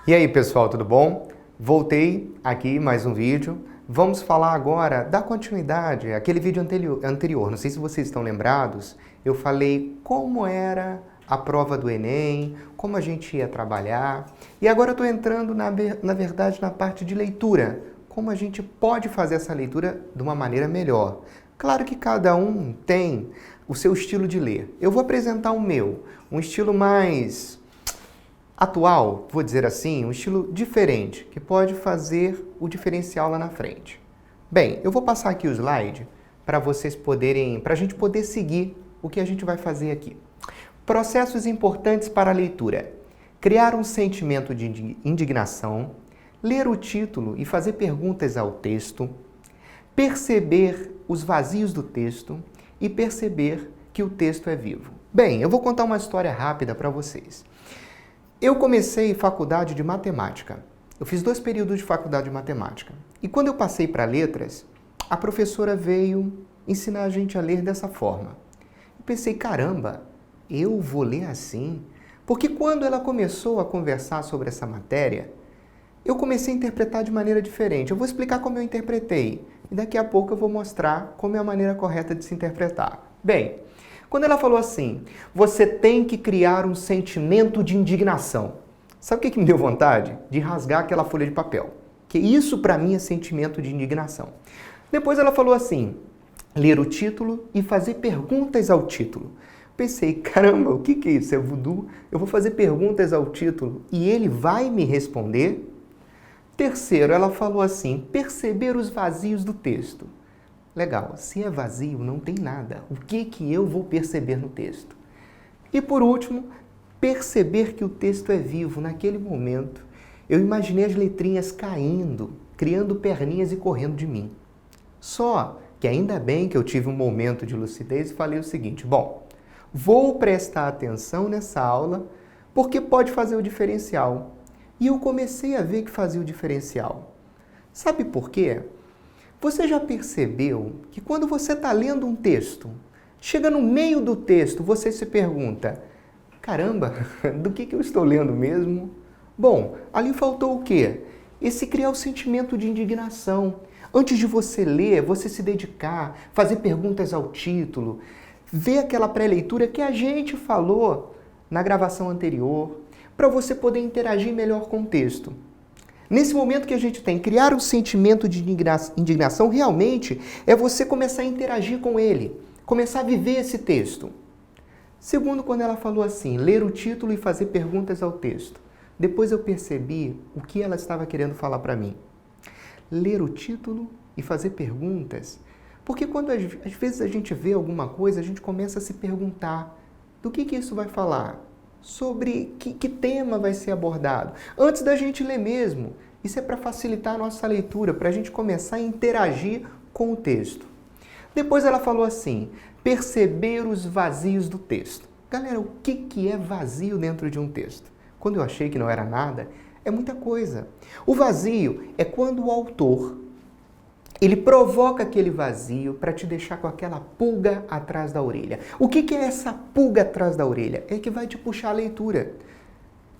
E aí, pessoal, tudo bom? Voltei aqui mais um vídeo. Vamos falar agora da continuidade, aquele vídeo anterior. Não sei se vocês estão lembrados, eu falei como era a prova do Enem, como a gente ia trabalhar. E agora eu estou entrando, na verdade, na parte de leitura. Como a gente pode fazer essa leitura de uma maneira melhor. Claro que cada um tem o seu estilo de ler. Eu vou apresentar o meu, um estilo mais atual, vou dizer assim, um estilo diferente, que pode fazer o diferencial lá na frente. Bem, eu vou passar aqui o slide para vocês poderem, para a gente poder seguir o que a gente vai fazer aqui. Processos importantes para a leitura. Criar um sentimento de indignação, ler o título e fazer perguntas ao texto, perceber os vazios do texto e perceber que o texto é vivo. Bem, eu vou contar uma história rápida para vocês. Eu comecei faculdade de matemática. Eu fiz 2 períodos de faculdade de matemática. E quando eu passei para letras, a professora veio ensinar a gente a ler dessa forma. Eu pensei, caramba, eu vou ler assim? Porque quando ela começou a conversar sobre essa matéria, eu comecei a interpretar de maneira diferente. Eu vou explicar como eu interpretei. E daqui a pouco eu vou mostrar como é a maneira correta de se interpretar. Bem, quando ela falou assim, você tem que criar um sentimento de indignação. Sabe o que me deu vontade? De rasgar aquela folha de papel. Que isso para mim é sentimento de indignação. Depois ela falou assim, ler o título e fazer perguntas ao título. Pensei, caramba, o que é isso? É voodoo? Eu vou fazer perguntas ao título e ele vai me responder? Terceiro, ela falou assim, perceber os vazios do texto. Legal, se é vazio, não tem nada. O que eu vou perceber no texto? E por último, perceber que o texto é vivo. Naquele momento, eu imaginei as letrinhas caindo, criando perninhas e correndo de mim. Só que ainda bem que eu tive um momento de lucidez e falei o seguinte, bom, vou prestar atenção nessa aula porque pode fazer o diferencial. E eu comecei a ver que fazia o diferencial. Sabe por quê? Você já percebeu que quando você está lendo um texto, chega no meio do texto, você se pergunta, caramba, do que eu estou lendo mesmo? Bom, ali faltou o quê? Esse criar o sentimento de indignação. Antes de você ler, você se dedicar, fazer perguntas ao título, ver aquela pré-leitura que a gente falou na gravação anterior, para você poder interagir melhor com o texto. Nesse momento que a gente tem, criar um sentimento de indignação realmente é você começar a interagir com ele, começar a viver esse texto. Segundo, quando ela falou assim, ler o título e fazer perguntas ao texto. Depois eu percebi o que ela estava querendo falar para mim. Ler o título e fazer perguntas. Porque quando às vezes a gente vê alguma coisa, a gente começa a se perguntar do que isso vai falar? Sobre que tema vai ser abordado. Antes da gente ler mesmo. Isso é para facilitar a nossa leitura, para a gente começar a interagir com o texto. Depois ela falou assim, perceber os vazios do texto. Galera, o que é vazio dentro de um texto? Quando eu achei que não era nada, é muita coisa. O vazio é quando o autor ele provoca aquele vazio para te deixar com aquela pulga atrás da orelha. O que é essa pulga atrás da orelha? É que vai te puxar a leitura.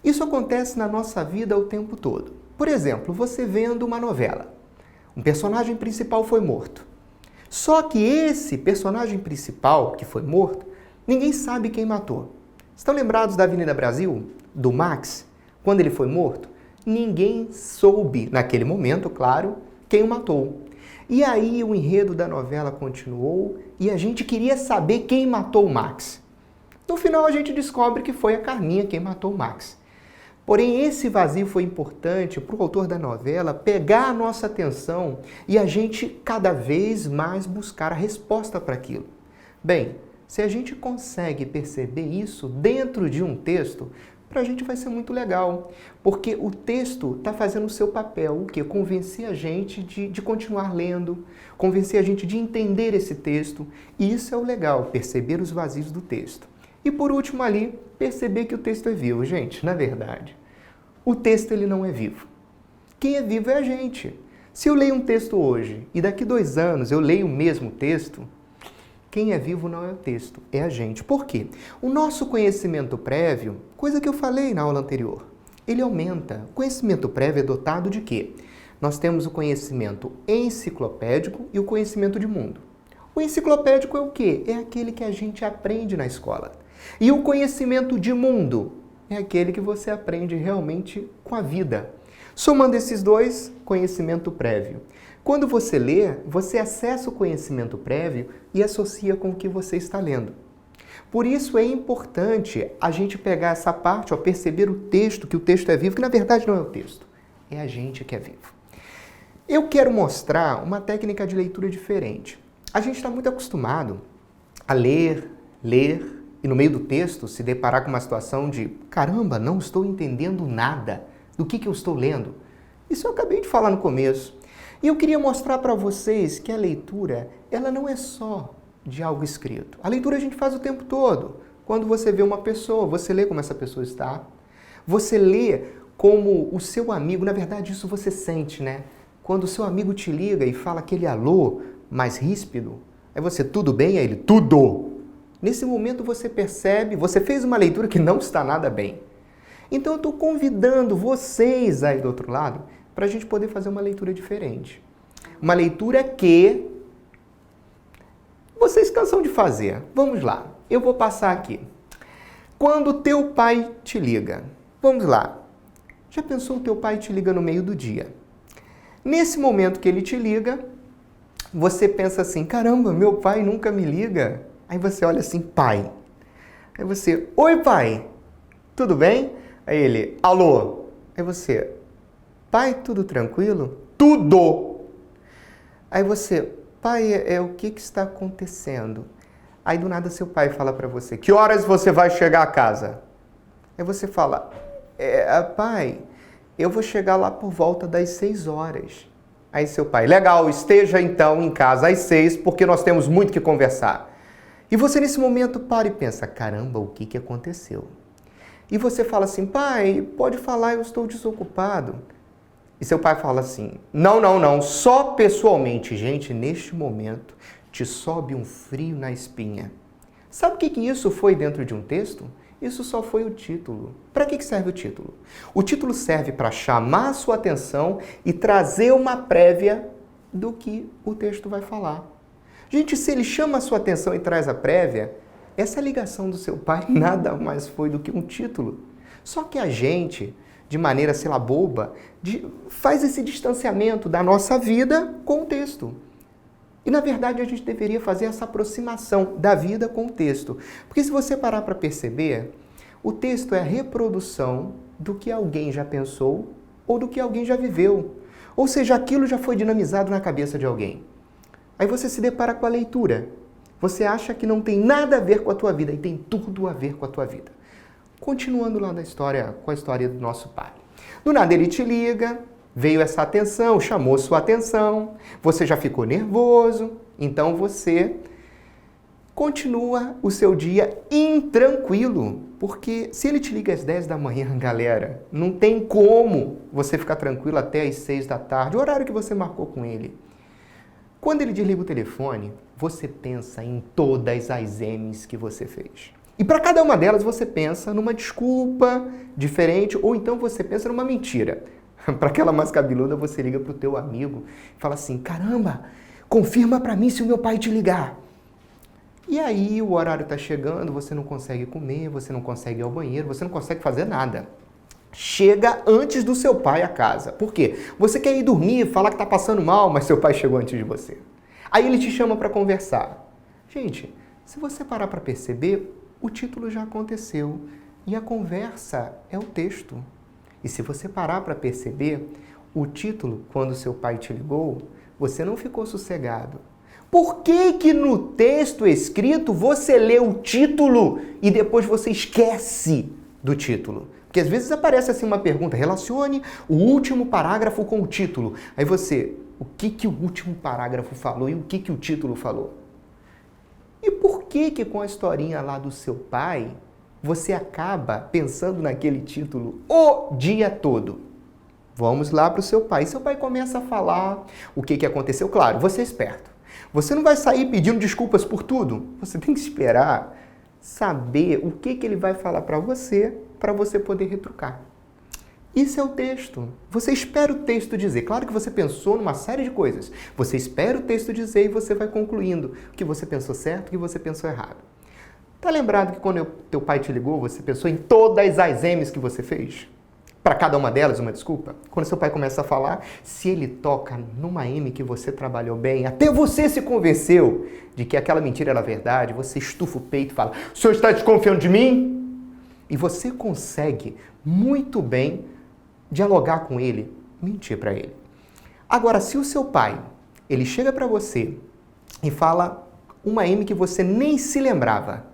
Isso acontece na nossa vida o tempo todo. Por exemplo, você vendo uma novela. Um personagem principal foi morto. Só que esse personagem principal que foi morto, ninguém sabe quem matou. Estão lembrados da Avenida Brasil? Do Max? Quando ele foi morto? Ninguém soube, naquele momento, claro, quem o matou. E aí o enredo da novela continuou e a gente queria saber quem matou o Max. No final a gente descobre que foi a Carminha quem matou o Max. Porém esse vazio foi importante para o autor da novela pegar a nossa atenção e a gente cada vez mais buscar a resposta para aquilo. Bem, se a gente consegue perceber isso dentro de um texto, para a gente vai ser muito legal, porque o texto está fazendo o seu papel, o quê? Convencer a gente de continuar lendo, convencer a gente de entender esse texto, e isso é o legal, perceber os vazios do texto. E por último ali, perceber que o texto é vivo. Gente, na verdade, o texto ele não é vivo. Quem é vivo é a gente. Se eu leio um texto hoje e daqui 2 anos eu leio o mesmo texto, quem é vivo não é o texto, é a gente. Por quê? O nosso conhecimento prévio, coisa que eu falei na aula anterior, ele aumenta. O conhecimento prévio é dotado de quê? Nós temos o conhecimento enciclopédico e o conhecimento de mundo. O enciclopédico é o quê? É aquele que a gente aprende na escola. E o conhecimento de mundo é aquele que você aprende realmente com a vida. Somando esses dois, conhecimento prévio. Quando você lê, você acessa o conhecimento prévio e associa com o que você está lendo. Por isso é importante a gente pegar essa parte, perceber o texto, que o texto é vivo, que na verdade não é o texto, é a gente que é vivo. Eu quero mostrar uma técnica de leitura diferente. A gente está muito acostumado a ler, e no meio do texto se deparar com uma situação de caramba, não estou entendendo nada do que eu estou lendo. Isso eu acabei de falar no começo. E eu queria mostrar para vocês que a leitura, ela não é só de algo escrito. A leitura a gente faz o tempo todo. Quando você vê uma pessoa, você lê como essa pessoa está. Você lê como o seu amigo, na verdade isso você sente, né? Quando o seu amigo te liga e fala aquele alô mais ríspido, aí você, tudo bem? Aí ele, tudo! Nesse momento você percebe, você fez uma leitura que não está nada bem. Então eu estou convidando vocês aí do outro lado para a gente poder fazer uma leitura diferente. Uma leitura que vocês cansam de fazer. Vamos lá, eu vou passar aqui. Quando teu pai te liga, vamos lá. Já pensou o teu pai te liga no meio do dia? Nesse momento que ele te liga, você pensa assim, caramba, meu pai nunca me liga. Aí você olha assim, pai. Aí você, oi pai, tudo bem? Aí ele, alô. Aí você, pai, tudo tranquilo? Tudo! Aí você, pai, o que está acontecendo? Aí do nada seu pai fala para você, que horas você vai chegar a casa? Aí você fala, pai, eu vou chegar lá por volta das 6 horas. Aí seu pai, legal, esteja então em casa às 6, porque nós temos muito que conversar. E você nesse momento para e pensa, caramba, o que aconteceu? E você fala assim, pai, pode falar, eu estou desocupado. E seu pai fala assim, não, só pessoalmente. Gente, neste momento te sobe um frio na espinha. Sabe o que isso foi dentro de um texto? Isso só foi o título. Para que serve o título? O título serve para chamar a sua atenção e trazer uma prévia do que o texto vai falar. Gente, se ele chama a sua atenção e traz a prévia, essa ligação do seu pai nada mais foi do que um título. Só que a gente, de maneira, sei lá, boba, faz esse distanciamento da nossa vida com o texto. E, na verdade, a gente deveria fazer essa aproximação da vida com o texto. Porque se você parar para perceber, o texto é a reprodução do que alguém já pensou ou do que alguém já viveu. Ou seja, aquilo já foi dinamizado na cabeça de alguém. Aí você se depara com a leitura. Você acha que não tem nada a ver com a tua vida e tem tudo a ver com a tua vida. Continuando lá com a história do nosso pai. Do nada ele te liga, veio essa atenção, chamou sua atenção, você já ficou nervoso, então você continua o seu dia intranquilo, porque se ele te liga às 10 da manhã, galera, não tem como você ficar tranquilo até às 6 da tarde, o horário que você marcou com ele. Quando ele desliga o telefone, você pensa em todas as M's que você fez. E para cada uma delas você pensa numa desculpa diferente, ou então você pensa numa mentira. Para aquela mais cabeluda, você liga para o teu amigo e fala assim, caramba, confirma para mim se o meu pai te ligar. E aí o horário está chegando, você não consegue comer, você não consegue ir ao banheiro, você não consegue fazer nada. Chega antes do seu pai a casa. Por quê? Você quer ir dormir, falar que está passando mal, mas seu pai chegou antes de você. Aí ele te chama para conversar. Gente, se você parar para perceber, o título já aconteceu e a conversa é o texto. E se você parar para perceber, o título, quando seu pai te ligou, você não ficou sossegado. Por que no texto escrito você lê o título e depois você esquece do título? Porque às vezes aparece assim uma pergunta, relacione o último parágrafo com o título. Aí você, o que o último parágrafo falou e o que o título falou? E por que com a historinha lá do seu pai, você acaba pensando naquele título o dia todo? Vamos lá para o seu pai. Seu pai começa a falar o que aconteceu. Claro, você é esperto. Você não vai sair pedindo desculpas por tudo. Você tem que esperar saber o que ele vai falar para você poder retrucar. Isso é o texto. Você espera o texto dizer. Claro que você pensou numa série de coisas. Você espera o texto dizer e você vai concluindo o que você pensou certo e o que você pensou errado. Tá lembrado que quando teu pai te ligou, você pensou em todas as M's que você fez? Para cada uma delas, uma desculpa? Quando seu pai começa a falar, se ele toca numa M que você trabalhou bem, até você se convenceu de que aquela mentira era verdade, você estufa o peito e fala, o senhor está desconfiando de mim? E você consegue muito bem dialogar com ele, mentir para ele. Agora, se o seu pai, ele chega para você e fala uma M que você nem se lembrava,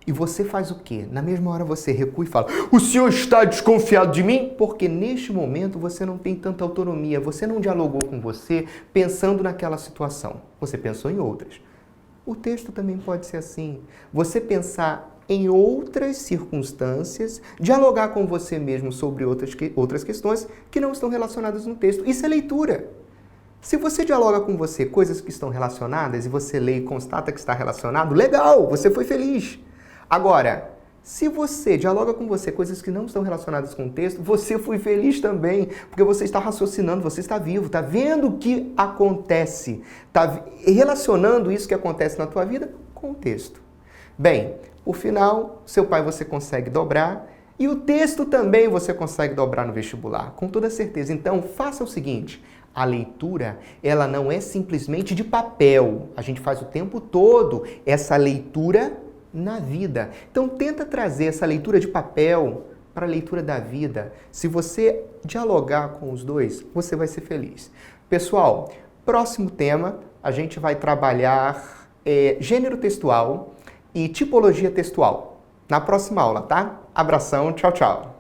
e você faz o quê? Na mesma hora você recua e fala, o senhor está desconfiado de mim? Porque neste momento você não tem tanta autonomia, você não dialogou com você pensando naquela situação, você pensou em outras. O texto também pode ser assim, você pensar em outras circunstâncias, dialogar com você mesmo sobre outras questões que não estão relacionadas no texto. Isso é leitura. Se você dialoga com você coisas que estão relacionadas e você lê e constata que está relacionado, legal, você foi feliz. Agora, se você dialoga com você coisas que não estão relacionadas com o texto, você foi feliz também, porque você está raciocinando, você está vivo, está vendo o que acontece, está relacionando isso que acontece na tua vida com o texto. Bem, por final, seu pai você consegue dobrar e o texto também você consegue dobrar no vestibular, com toda certeza. Então, faça o seguinte, a leitura, ela não é simplesmente de papel. A gente faz o tempo todo essa leitura na vida. Então, tenta trazer essa leitura de papel para a leitura da vida. Se você dialogar com os dois, você vai ser feliz. Pessoal, próximo tema, a gente vai trabalhar gênero textual e tipologia textual na próxima aula, tá? Abração, tchau, tchau.